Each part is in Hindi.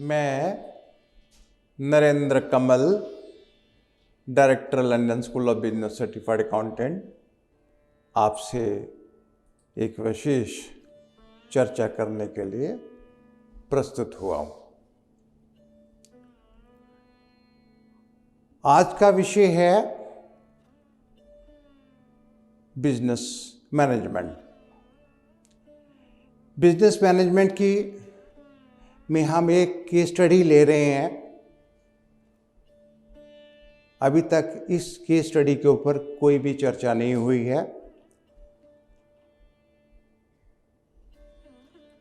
मैं Narendra Kamal, director London School of Business certified accountant, आपसे एक विशेष चर्चा करने के लिए प्रस्तुत हुआ हूँ। आज का विषय है बिजनेस मैनेजमेंट। बिजनेस मैनेजमेंट की में हम एक केस स्टडी ले रहे हैं। अभी तक इस केस स्टडी के ऊपर कोई भी चर्चा नहीं हुई है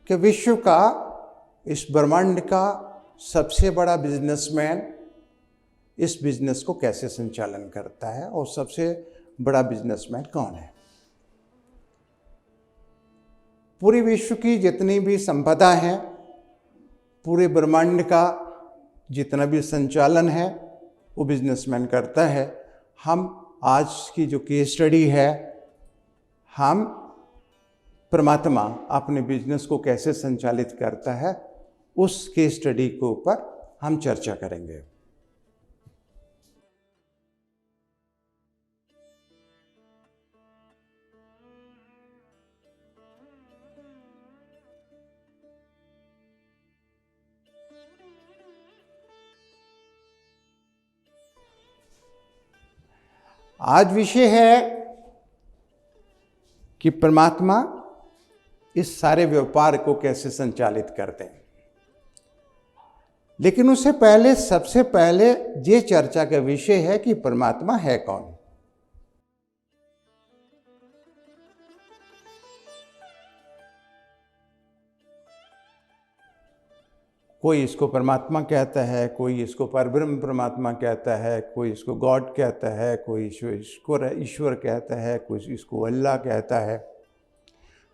कि विश्व का, इस ब्रह्मांड का सबसे बड़ा बिजनेसमैन इस बिजनेस को कैसे संचालन करता है और सबसे बड़ा बिजनेसमैन कौन है। पूरे विश्व की जितनी भी संपदा है, पूरे ब्रह्मांड का जितना भी संचालन है वो बिजनेसमैन करता है। हम आज की जो केस स्टडी है, हम परमात्मा अपने बिजनेस को कैसे संचालित करता है उस केस स्टडी के ऊपर हम चर्चा करेंगे। आज विषय है कि परमात्मा इस सारे व्यापार को कैसे संचालित करते हैं। लेकिन उससे पहले, सबसे पहले ये चर्चा का विषय है कि परमात्मा है कौन। कोई इसको परमात्मा कहता है, कोई इसको परब्रह्म परमात्मा कहता है, कोई इसको गॉड कहता है, कोई ईश्वर कहता है, कोई इसको अल्लाह कहता है,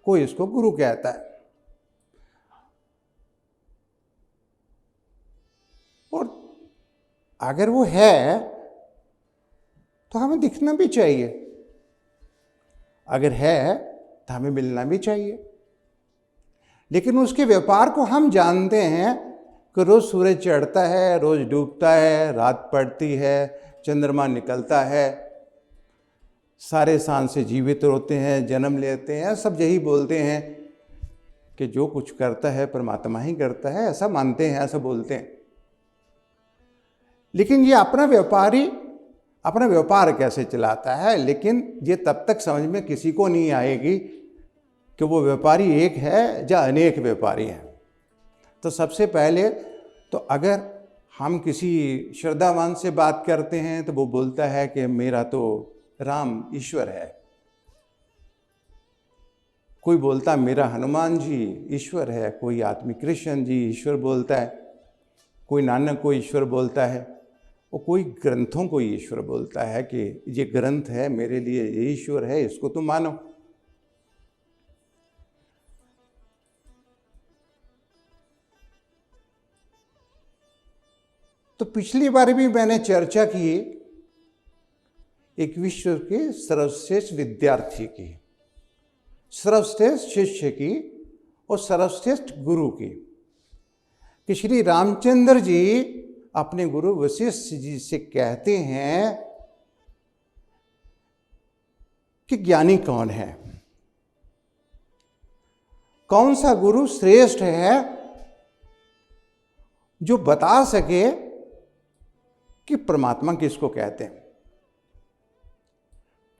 कोई इसको गुरु कहता है। और अगर वो है तो हमें दिखना भी चाहिए, अगर है तो हमें मिलना भी चाहिए। लेकिन उसके व्यापार को हम जानते हैं कि रोज सूरज चढ़ता है, रोज डूबता है, रात पड़ती है, चंद्रमा निकलता है, सारे सांस से जीवित होते हैं, जन्म लेते हैं, सब यही बोलते हैं कि जो कुछ करता है परमात्मा ही करता है, ऐसा मानते हैं, ऐसा बोलते हैं। लेकिन ये अपना व्यापार कैसे चलाता है, लेकिन ये तब तक समझ में किसी को नहीं आएगी कि वो व्यापारी एक है या अनेक व्यापारी हैं। तो सबसे पहले तो अगर हम किसी श्रद्धावान से बात करते हैं तो वो बोलता है कि मेरा तो राम ईश्वर है, कोई बोलता मेरा हनुमान जी ईश्वर है, कोई आदमी कृष्ण जी ईश्वर बोलता है, कोई नानक को ईश्वर बोलता है, और कोई ग्रंथों को ईश्वर बोलता है कि ये ग्रंथ है मेरे लिए, ये ईश्वर है, इसको तुम मानो। तो पिछली बार भी मैंने चर्चा की एक विश्व के सर्वश्रेष्ठ विद्यार्थी की, सर्वश्रेष्ठ शिष्य की और सर्वश्रेष्ठ गुरु की, कि श्री रामचंद्र जी अपने गुरु वशिष्ठ जी से कहते हैं कि ज्ञानी कौन है, कौन सा गुरु श्रेष्ठ है जो बता सके कि परमात्मा किसको कहते हैं।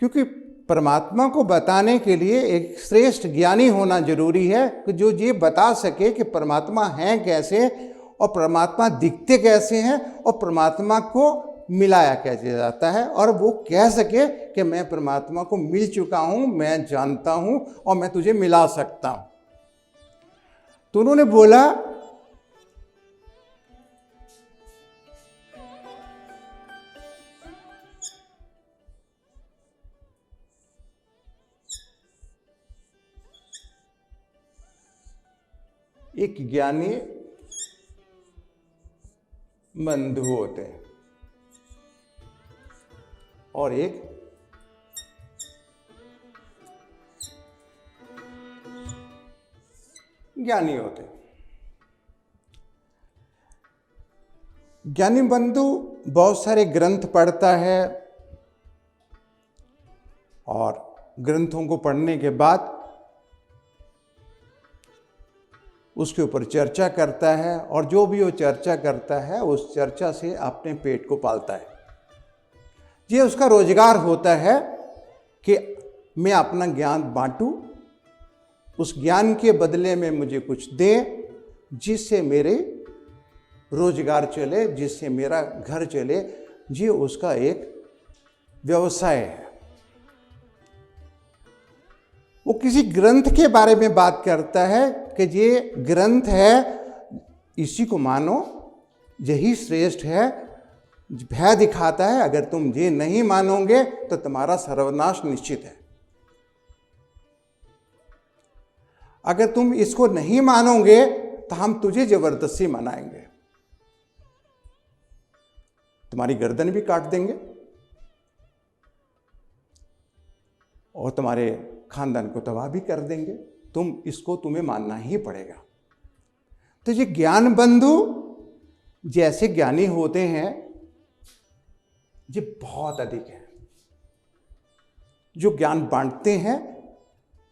क्योंकि परमात्मा को बताने के लिए एक श्रेष्ठ ज्ञानी होना जरूरी है कि जो ये बता सके कि परमात्मा है कैसे, और परमात्मा दिखते कैसे हैं, और परमात्मा को मिलाया कैसे जाता है, और वो कह सके कि मैं परमात्मा को मिल चुका हूं, मैं जानता हूं और मैं तुझे मिला सकता हूं। तो उन्होंने बोला एक ज्ञानी बंधु होते हैं और एक ज्ञानी होते हैं। ज्ञानी बंधु बहुत सारे ग्रंथ पढ़ता है और ग्रंथों को पढ़ने के बाद उसके ऊपर चर्चा करता है और जो भी वो चर्चा करता है उस चर्चा से अपने पेट को पालता है। ये उसका रोजगार होता है कि मैं अपना ज्ञान बांटूं, उस ज्ञान के बदले में मुझे कुछ दे जिससे मेरे रोजगार चले, जिससे मेरा घर चले। ये उसका एक व्यवसाय है। वो किसी ग्रंथ के बारे में बात करता है कि ये ग्रंथ है, इसी को मानो, यही श्रेष्ठ है, भय दिखाता है। अगर तुम ये नहीं मानोगे तो तुम्हारा सर्वनाश निश्चित है। अगर तुम इसको नहीं मानोगे तो हम तुझे जबरदस्ती मनाएंगे, तुम्हारी गर्दन भी काट देंगे और तुम्हारे खानदान को तबाह भी कर देंगे। तुम्हें मानना ही पड़ेगा। तो ये ज्ञान बंधु जैसे ज्ञानी होते हैं, ये बहुत अधिक है, जो ज्ञान बांटते हैं।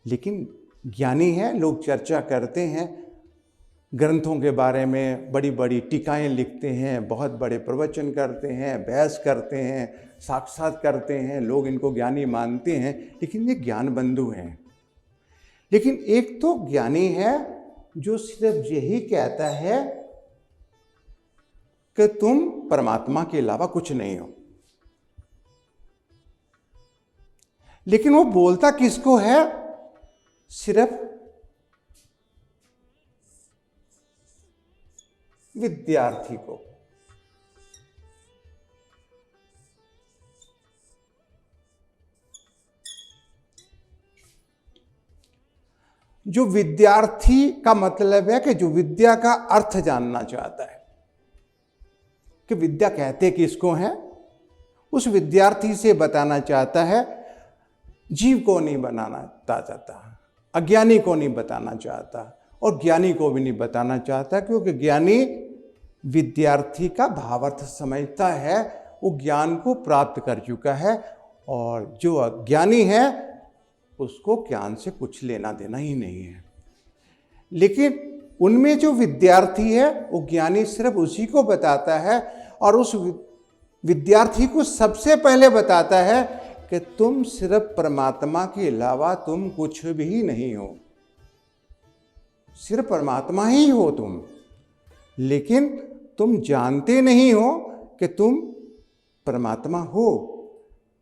लेकिन ज्ञानी हैं, लोग चर्चा करते हैं ग्रंथों के बारे में, बड़ी बड़ी टीकाएं लिखते हैं, बहुत बड़े प्रवचन करते हैं, बहस करते हैं, साक्षात करते हैं, लोग इनको ज्ञानी मानते हैं। लेकिन ये ज्ञान बंधु हैं। लेकिन एक तो ज्ञानी है जो सिर्फ यही कहता है कि तुम परमात्मा के अलावा कुछ नहीं हो। लेकिन वो बोलता किसको है? सिर्फ विद्यार्थी को। जो विद्यार्थी का मतलब है कि जो विद्या का अर्थ जानना चाहता है कि विद्या कहते किसको है, उस विद्यार्थी से बताना चाहता है। जीव को नहीं बनाना चाहता, अज्ञानी को नहीं बताना चाहता और ज्ञानी को भी नहीं बताना चाहता, क्योंकि ज्ञानी विद्यार्थी का भावार्थ समझता है, वो ज्ञान को प्राप्त कर चुका है। और जो अज्ञानी है उसको ज्ञान से कुछ लेना देना ही नहीं है। लेकिन उनमें जो विद्यार्थी है वो ज्ञानी सिर्फ उसी को बताता है और उस विद्यार्थी को सबसे पहले बताता है कि तुम सिर्फ परमात्मा के अलावा तुम कुछ भी नहीं हो, सिर्फ परमात्मा ही हो तुम। लेकिन तुम जानते नहीं हो कि तुम परमात्मा हो।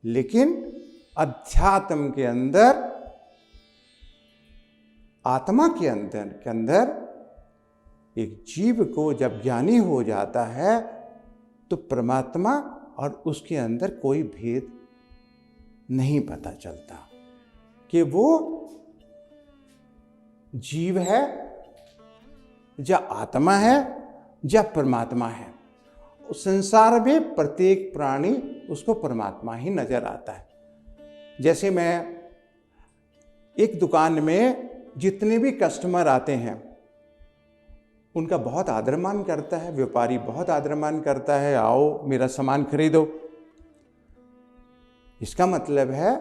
लेकिन अध्यात्म के अंदर, आत्मा के अंदर एक जीव को जब ज्ञानी हो जाता है तो परमात्मा और उसके अंदर कोई भेद नहीं पता चलता कि वो जीव है या आत्मा है या परमात्मा है। संसार में प्रत्येक प्राणी उसको परमात्मा ही नजर आता है। जैसे मैं एक दुकान में जितने भी कस्टमर आते हैं उनका बहुत आदर मान करता है, व्यापारी बहुत आदर मान करता है, आओ मेरा सामान खरीदो। इसका मतलब है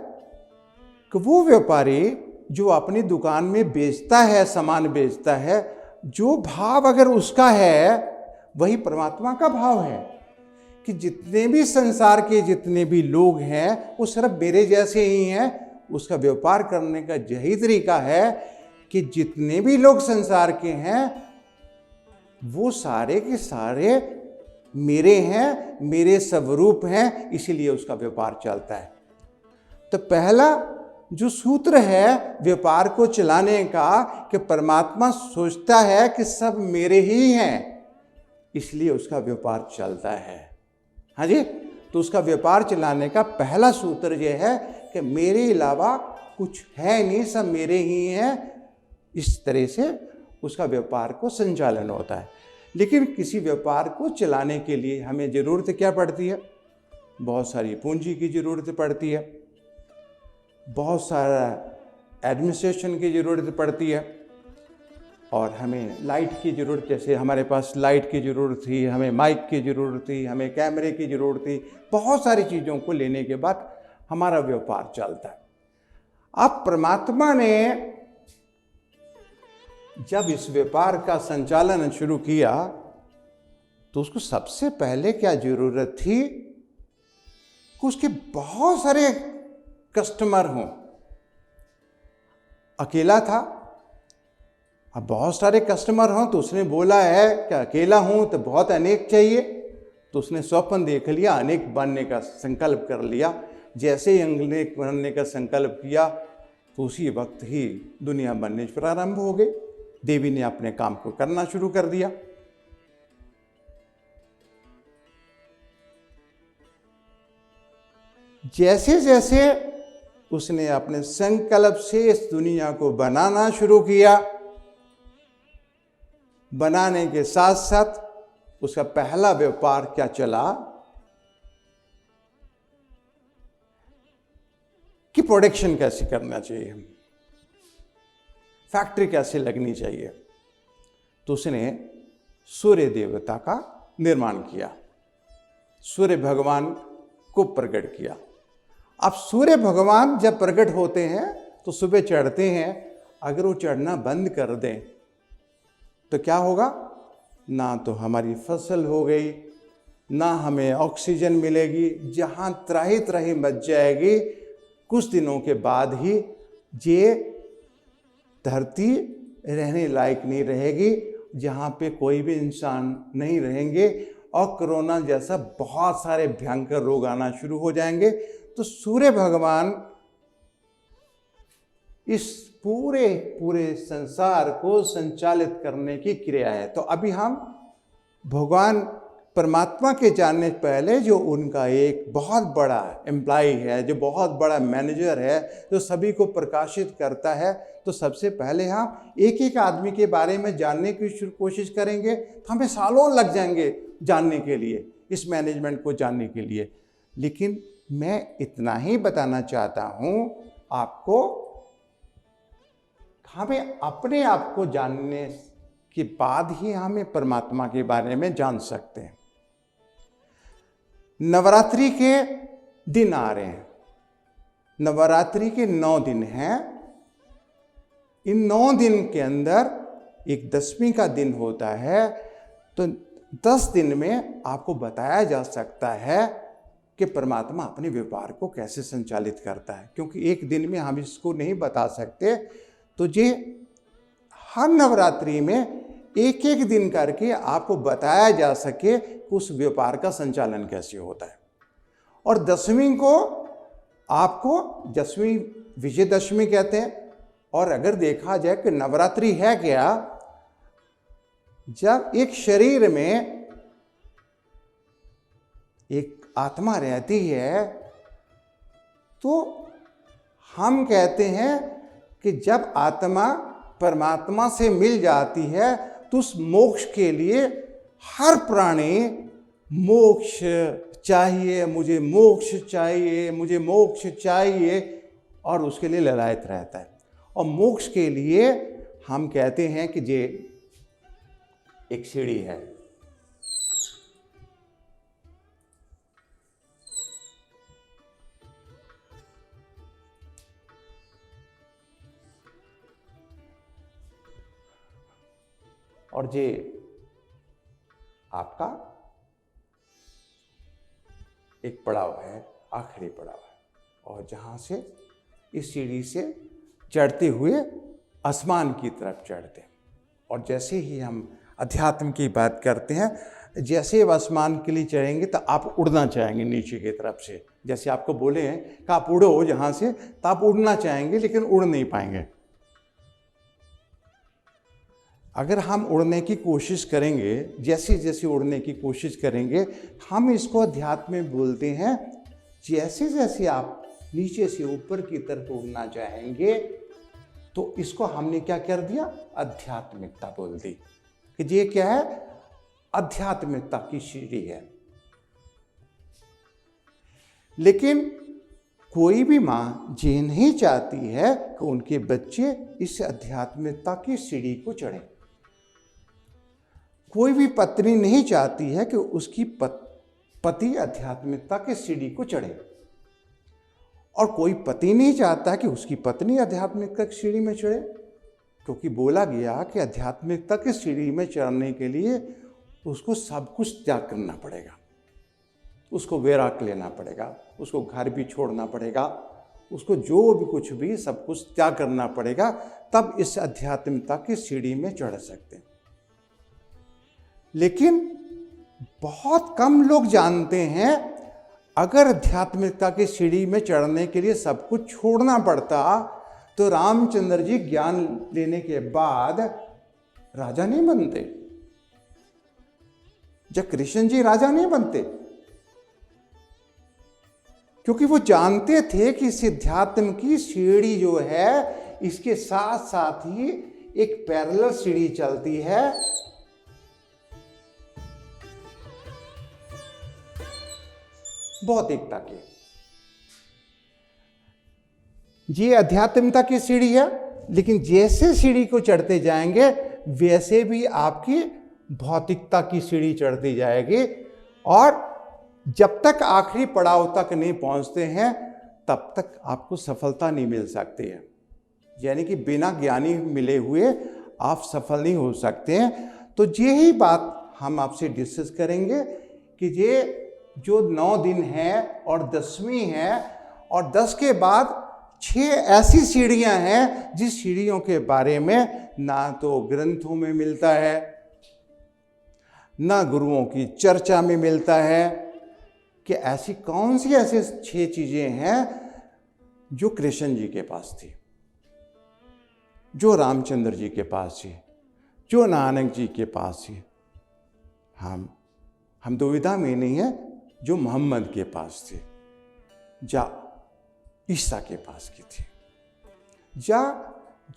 कि वो व्यापारी जो अपनी दुकान में बेचता है, सामान बेचता है, जो भाव अगर उसका है वही परमात्मा का भाव है कि जितने भी संसार के जितने भी लोग हैं वो सिर्फ मेरे जैसे ही हैं। उसका व्यापार करने का यही तरीका है कि जितने भी लोग संसार के हैं वो सारे के सारे मेरे हैं, मेरे स्वरूप हैं, इसीलिए उसका व्यापार चलता है। तो पहला जो सूत्र है व्यापार को चलाने का कि परमात्मा सोचता है कि सब मेरे ही हैं, इसलिए उसका व्यापार चलता है। हाँ जी, तो उसका व्यापार चलाने का पहला सूत्र यह है कि मेरे अलावा कुछ है नहीं, सब मेरे ही हैं। इस तरह से उसका व्यापार को संचालन होता है। लेकिन किसी व्यापार को चलाने के लिए हमें ज़रूरत क्या पड़ती है? बहुत सारी पूंजी की ज़रूरत पड़ती है, बहुत सारा एडमिनिस्ट्रेशन की ज़रूरत पड़ती है और हमें लाइट की ज़रूरत, जैसे हमारे पास लाइट की ज़रूरत थी, हमें माइक की ज़रूरत थी, हमें कैमरे की ज़रूरत थी, बहुत सारी चीज़ों को लेने के बाद हमारा व्यापार चलता है। अब परमात्मा ने जब इस व्यापार का संचालन शुरू किया तो उसको सबसे पहले क्या ज़रूरत थी कि उसके बहुत सारे कस्टमर हों। अकेला था, अब बहुत सारे कस्टमर हों तो उसने बोला है कि अकेला हूं तो बहुत अनेक चाहिए, तो उसने स्वप्न देख लिया, अनेक बनने का संकल्प कर लिया। जैसे ही अनेक बनने का संकल्प किया तो उसी वक्त ही दुनिया बनने प्रारंभ हो गई। देवी ने अपने काम को करना शुरू कर दिया। जैसे जैसे उसने अपने संकल्प से इस दुनिया को बनाना शुरू किया, बनाने के साथ साथ उसका पहला व्यापार क्या चला कि प्रोडक्शन कैसे करना चाहिए, फैक्ट्री कैसे लगनी चाहिए। तो उसने सूर्य देवता का निर्माण किया, सूर्य भगवान को प्रकट किया। अब सूर्य भगवान जब प्रकट होते हैं तो सुबह चढ़ते हैं, अगर वो चढ़ना बंद कर दें तो क्या होगा? ना तो हमारी फसल हो गई, ना हमें ऑक्सीजन मिलेगी, जहाँ त्राही त्राही मच जाएगी। कुछ दिनों के बाद ही ये धरती रहने लायक नहीं रहेगी, जहाँ पे कोई भी इंसान नहीं रहेंगे और कोरोना जैसा बहुत सारे भयंकर रोग आना शुरू हो जाएंगे। तो सूर्य भगवान इस पूरे संसार को संचालित करने की क्रिया है। तो अभी हम भगवान परमात्मा के जानने से पहले जो उनका एक बहुत बड़ा एम्प्लॉय है, जो बहुत बड़ा मैनेजर है, जो सभी को प्रकाशित करता है, तो सबसे पहले हम एक एक आदमी के बारे में जानने की कोशिश करेंगे तो हमें सालों लग जाएंगे जानने के लिए, इस मैनेजमेंट को जानने के लिए। लेकिन मैं इतना ही बताना चाहता हूँ आपको, हमें अपने आप को जानने के बाद ही हमें परमात्मा के बारे में जान सकते हैं। नवरात्रि के दिन आ रहे हैं, नवरात्रि के 9 दिन हैं। इन 9 दिन के अंदर एक 10वीं का दिन होता है, तो 10 दिन में आपको बताया जा सकता है कि परमात्मा अपने व्यापार को कैसे संचालित करता है, क्योंकि एक दिन में हम इसको नहीं बता सकते। तो ये हर नवरात्रि में एक एक दिन करके आपको बताया जा सके उस व्यापार का संचालन कैसे होता है। और 10वीं को आपको 10वीं विजयदशमी कहते हैं। और अगर देखा जाए कि नवरात्रि है क्या, जब एक शरीर में एक आत्मा रहती है तो हम कहते हैं कि जब आत्मा परमात्मा से मिल जाती है तो उस मोक्ष के लिए हर प्राणी मोक्ष चाहिए, मुझे मोक्ष चाहिए, मुझे मोक्ष चाहिए, और उसके लिए ललायत रहता है। और मोक्ष के लिए हम कहते हैं कि ये एक सीढ़ी है। और ये आपका एक पड़ाव है, आखिरी पड़ाव है, और जहाँ से इस सीढ़ी से चढ़ते हुए आसमान की तरफ चढ़ते हैं। और जैसे ही हम अध्यात्म की बात करते हैं, जैसे अब आसमान के लिए चढ़ेंगे तो आप उड़ना चाहेंगे नीचे की तरफ से। जैसे आपको बोले हैं कि आप उड़ो जहाँ से, तो आप उड़ना चाहेंगे लेकिन उड़ नहीं पाएंगे। अगर हम उड़ने की कोशिश करेंगे, जैसे जैसे उड़ने की कोशिश करेंगे, हम इसको अध्यात्म में बोलते हैं। जैसे जैसे आप नीचे से ऊपर की तरफ उड़ना चाहेंगे तो इसको हमने क्या कर दिया? आध्यात्मिकता बोल दी कि ये क्या है? आध्यात्मिकता की सीढ़ी है। लेकिन कोई भी माँ ये नहीं चाहती है कि उनके बच्चे इस आध्यात्मिकता की सीढ़ी को चढ़ें। कोई भी पत्नी नहीं चाहती है कि उसकी पति आध्यात्मिकता के सीढ़ी को चढ़े, और कोई पति नहीं चाहता कि उसकी पत्नी आध्यात्मिकता की सीढ़ी में चढ़े, क्योंकि बोला गया कि आध्यात्मिकता की सीढ़ी में चढ़ने के लिए उसको सब कुछ त्याग करना पड़ेगा, उसको वैराग लेना पड़ेगा, उसको घर भी छोड़ना पड़ेगा, उसको जो भी कुछ भी सब कुछ त्याग करना पड़ेगा, तब इस आध्यात्मिकता की सीढ़ी में चढ़ सकते हैं। लेकिन बहुत कम लोग जानते हैं, अगर आध्यात्मिकता की सीढ़ी में चढ़ने के लिए सब कुछ छोड़ना पड़ता तो रामचंद्र जी ज्ञान लेने के बाद राजा नहीं बनते, जब कृष्ण जी राजा नहीं बनते, क्योंकि वो जानते थे कि इस अध्यात्म की सीढ़ी जो है इसके साथ साथ ही एक पैरेलल सीढ़ी चलती है, भौतिकता की। ये आध्यात्मिकता की सीढ़ी है, लेकिन जैसे सीढ़ी को चढ़ते जाएंगे वैसे भी आपकी भौतिकता की सीढ़ी चढ़ती जाएगी, और जब तक आखिरी पड़ाव तक नहीं पहुंचते हैं तब तक आपको सफलता नहीं मिल सकती है। यानी कि बिना ज्ञानी मिले हुए आप सफल नहीं हो सकते हैं। तो यही बात हम आपसे डिस्कस करेंगे कि ये जो 9 दिन है और 10वीं है, और 10 के बाद 6 ऐसी सीढ़ियां हैं जिस सीढ़ियों के बारे में ना तो ग्रंथों में मिलता है, ना गुरुओं की चर्चा में मिलता है, कि ऐसी कौन सी ऐसी 6 चीजें हैं जो कृष्ण जी के पास थी, जो रामचंद्र जी के पास थी, जो नानक जी के पास थी। हम दुविधा में नहीं है, जो मोहम्मद के पास थे, या ईसा के पास की थी, या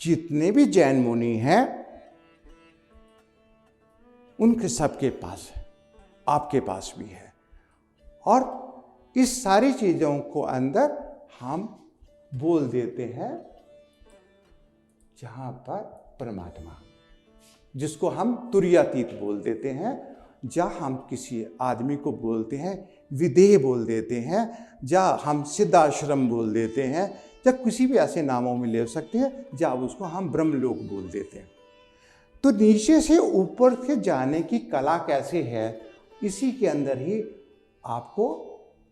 जितने भी जैन मुनि हैं उनके सबके पास है, आपके पास भी है। और इस सारी चीजों को अंदर हम बोल देते हैं जहां पर परमात्मा, जिसको हम तुरीयातीत बोल देते हैं, जहाँ हम किसी आदमी को बोलते हैं विदेह बोल देते हैं, जहाँ हम सिद्धाश्रम बोल देते हैं, या किसी भी ऐसे नामों में ले सकते हैं, जहाँ उसको हम ब्रह्मलोक बोल देते हैं। तो नीचे से ऊपर के जाने की कला कैसे है, इसी के अंदर ही आपको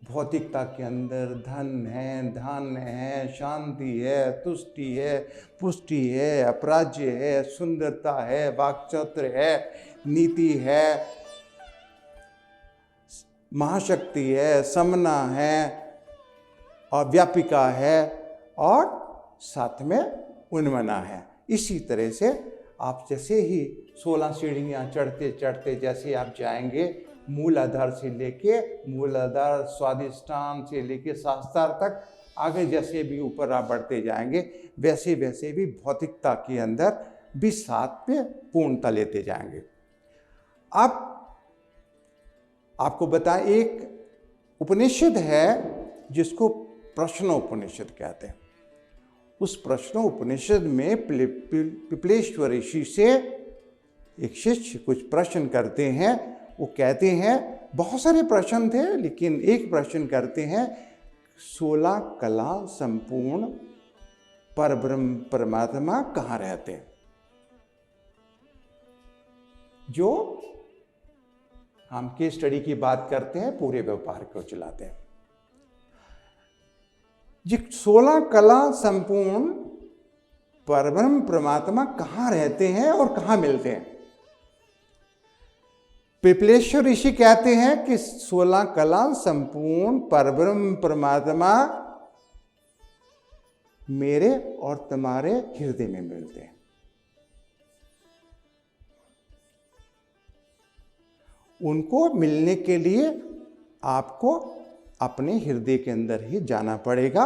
भौतिकता के अंदर धन है, धान्य है, शांति है, तुष्टि है, पुष्टि है, अपराज्य है, सुंदरता है, वाक्चातुर्य है, नीति है, महाशक्ति है, समना है, और व्यापिका है, और साथ में उन्मना है। इसी तरह से आप जैसे ही 16 सीढ़ियाँ चढ़ते चढ़ते जैसे आप जाएंगे, मूलाधार से लेके मूलाधार स्वादिष्ठान से लेके शास्त्रार तक आगे जैसे भी ऊपर आप बढ़ते जाएंगे, वैसे वैसे भी भौतिकता के अंदर भी साथ में पूर्णता लेते जाएंगे। अब आपको बताएं, एक उपनिषद है जिसको प्रश्नोपनिषद कहते हैं। उस प्रश्नोपनिषद में पिपलेश्वर ऋषि से एक शिष्य कुछ प्रश्न करते हैं। वो कहते हैं, बहुत सारे प्रश्न थे लेकिन एक प्रश्न करते हैं, 16 कला संपूर्ण परब्रह्म परमात्मा कहाँ रहते हैं? जो हम केस स्टडी की बात करते हैं, पूरे व्यापार को चलाते हैं। जी 16 कला संपूर्ण परब्रह्म परमात्मा कहाँ रहते हैं और कहाँ मिलते हैं? पिपलेश्वर ऋषि कहते हैं कि 16 कला संपूर्ण परब्रह्म परमात्मा मेरे और तुम्हारे हृदय में मिलते हैं। उनको मिलने के लिए आपको अपने हृदय के अंदर ही जाना पड़ेगा।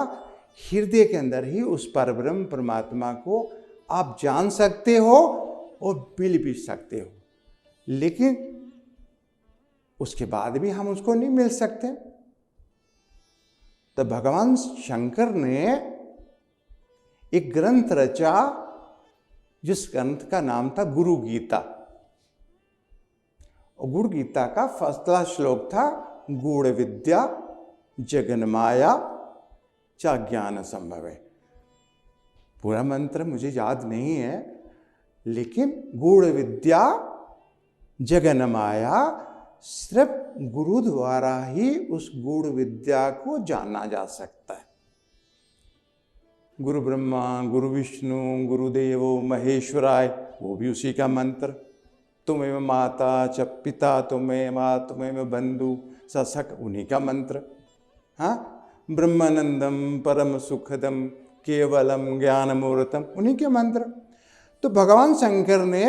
हृदय के अंदर ही उस परब्रह्म परमात्मा को आप जान सकते हो और मिल भी सकते हो, लेकिन उसके बाद भी हम उसको नहीं मिल सकते। तो भगवान शंकर ने एक ग्रंथ रचा, जिस ग्रंथ का नाम था गुरु गीता। और गुड़ गीता का फर्स्ट श्लोक था, गूढ़ विद्या जगन्माया च ज्ञान संभव है। पूरा मंत्र मुझे याद नहीं है, लेकिन गूढ़ विद्या जगन्माया, सिर्फ गुरु द्वारा ही उस गूढ़ विद्या को जाना जा सकता है। गुरु ब्रह्मा गुरु विष्णु गुरुदेवो महेश्वराय, वो भी उसी का मंत्र। तुम्हें माता च पिता तुम्हें माँ तुम्हें बंधु ससक, उन्हीं का मंत्र। हाँ, ब्रह्मानंदम परम सुखदम केवलम ज्ञानमूर्तम, उन्हीं के मंत्र। तो भगवान शंकर ने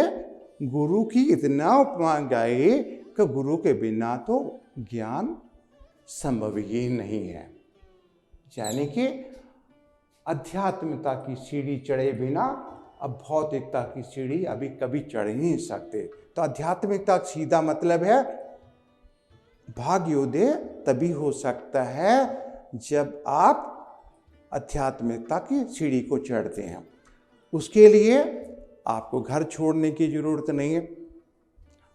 गुरु की इतना उपमा गाई कि गुरु के बिना तो ज्ञान संभव ही नहीं है। यानी कि अध्यात्मिकता की सीढ़ी चढ़े बिना अब भौतिकता की सीढ़ी अभी कभी चढ़ ही नहीं सकते। तो आध्यात्मिकता सीधा मतलब है भाग्योदय तभी हो सकता है जब आप आध्यात्मिकता की सीढ़ी को चढ़ते हैं। उसके लिए आपको घर छोड़ने की ज़रूरत नहीं है,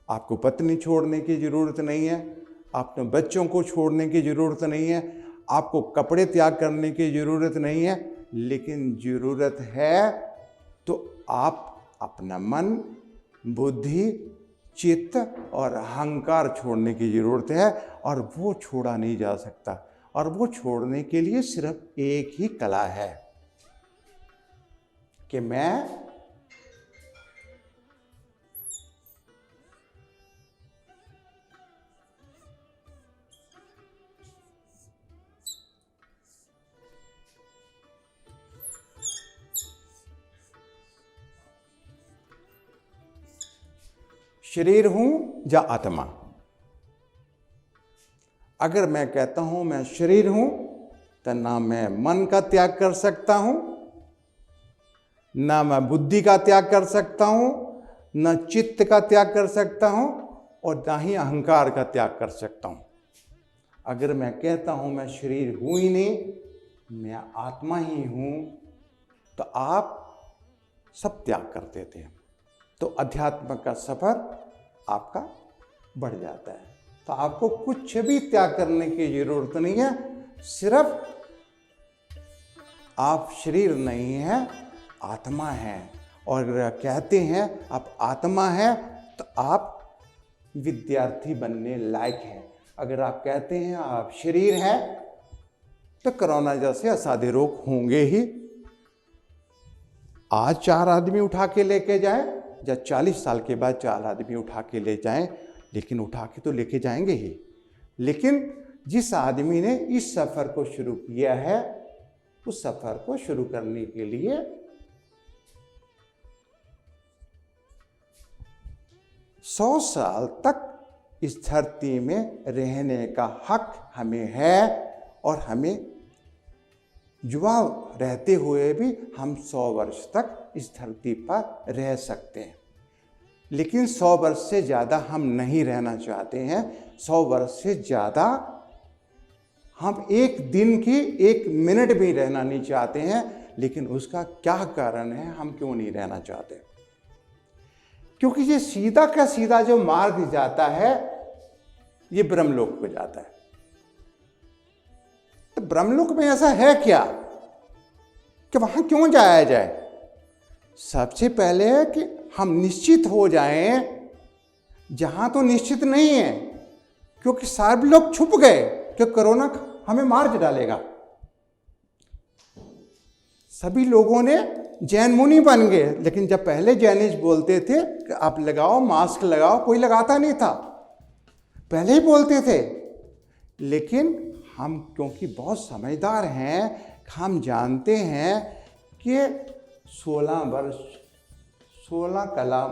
आपको पत्नी छोड़ने की ज़रूरत नहीं है, आपने बच्चों को छोड़ने की ज़रूरत नहीं है, आपको कपड़े त्याग करने की ज़रूरत नहीं है, लेकिन ज़रूरत है तो आप अपना मन, बुद्धि, चित्त और अहंकार छोड़ने की ज़रूरत है। और वो छोड़ा नहीं जा सकता, और वो छोड़ने के लिए सिर्फ एक ही कला है कि मैं शरीर हूं या आत्मा। अगर मैं कहता हूं मैं शरीर हूं, तो ना मैं मन का त्याग कर सकता हूं, ना मैं बुद्धि का त्याग कर सकता हूं, ना चित्त का त्याग कर सकता हूं, और ना ही अहंकार का त्याग कर सकता हूं। अगर मैं कहता हूं मैं शरीर हूं ही नहीं, मैं आत्मा ही हूं, तो आप सब त्याग कर देते हैं। तो अध्यात्म का सफर आपका बढ़ जाता है। तो आपको कुछ भी त्याग करने की जरूरत नहीं है, सिर्फ आप शरीर नहीं हैं, आत्मा है। और अगर कहते हैं आप आत्मा है, तो आप विद्यार्थी बनने लायक हैं। अगर आप कहते हैं आप शरीर हैं, तो कोरोना जैसे असाध्य रोग होंगे ही। आज 4 आदमी उठा के लेके जाए, या 40 साल के बाद 4 आदमी उठा के ले जाएं, लेकिन उठा के तो लेके जाएंगे ही। लेकिन जिस आदमी ने इस सफ़र को शुरू किया है, उस सफ़र को शुरू करने के लिए 100 साल तक इस धरती में रहने का हक हमें है। और हमें युवा रहते हुए भी हम 100 वर्ष तक इस धरती पर रह सकते हैं। लेकिन 100 वर्ष से ज़्यादा हम नहीं रहना चाहते हैं। 100 वर्ष से ज़्यादा हम एक दिन की 1 मिनट भी रहना नहीं चाहते हैं। लेकिन उसका क्या कारण है, हम क्यों नहीं रहना चाहते? क्योंकि ये सीधा का सीधा जो मार्ग जाता है, ये ब्रह्मलोक को जाता है। तो ब्रह्मलोक में ऐसा है क्या कि वहां क्यों जाया जाए? सबसे पहले है कि हम निश्चित हो जाएं, जहां तो निश्चित नहीं है, क्योंकि सारे लोग छुप गए कि कोरोना हमें मार डालेगा। सभी लोगों ने जैन मुनि बन गए। लेकिन जब पहले जैनिश बोलते थे कि आप लगाओ, मास्क लगाओ, कोई लगाता नहीं था, पहले ही बोलते थे। लेकिन हम क्योंकि बहुत समझदार हैं, हम जानते हैं कि 16 वर्ष 16 कला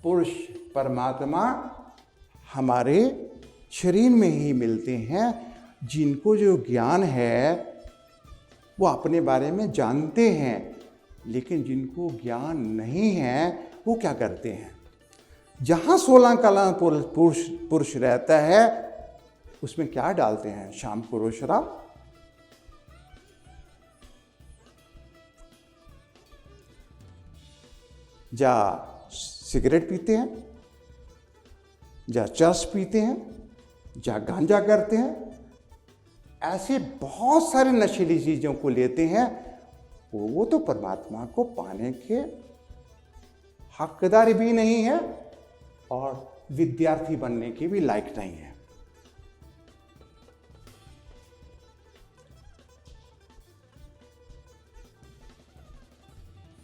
पुरुष परमात्मा हमारे शरीर में ही मिलते हैं। जिनको जो ज्ञान है वो अपने बारे में जानते हैं, लेकिन जिनको ज्ञान नहीं है वो क्या करते हैं? जहाँ 16 कला पुरुष रहता है, उसमें क्या डालते हैं? शाम को रोज शराब, या सिगरेट पीते हैं, या चर्च पीते हैं, या गांजा करते हैं, ऐसे बहुत सारे नशीली चीज़ों को लेते हैं, वो तो परमात्मा को पाने के हकदार भी नहीं है और विद्यार्थी बनने के भी लायक नहीं है।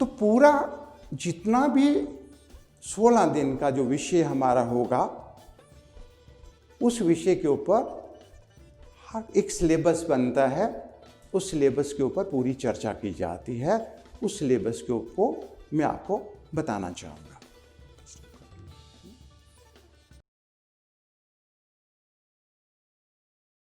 तो पूरा जितना भी 16 दिन का जो विषय हमारा होगा, उस विषय के ऊपर हर एक सिलेबस बनता है, उस सिलेबस के ऊपर पूरी चर्चा की जाती है। उस सिलेबस के ऊपर मैं आपको बताना चाहूँगा।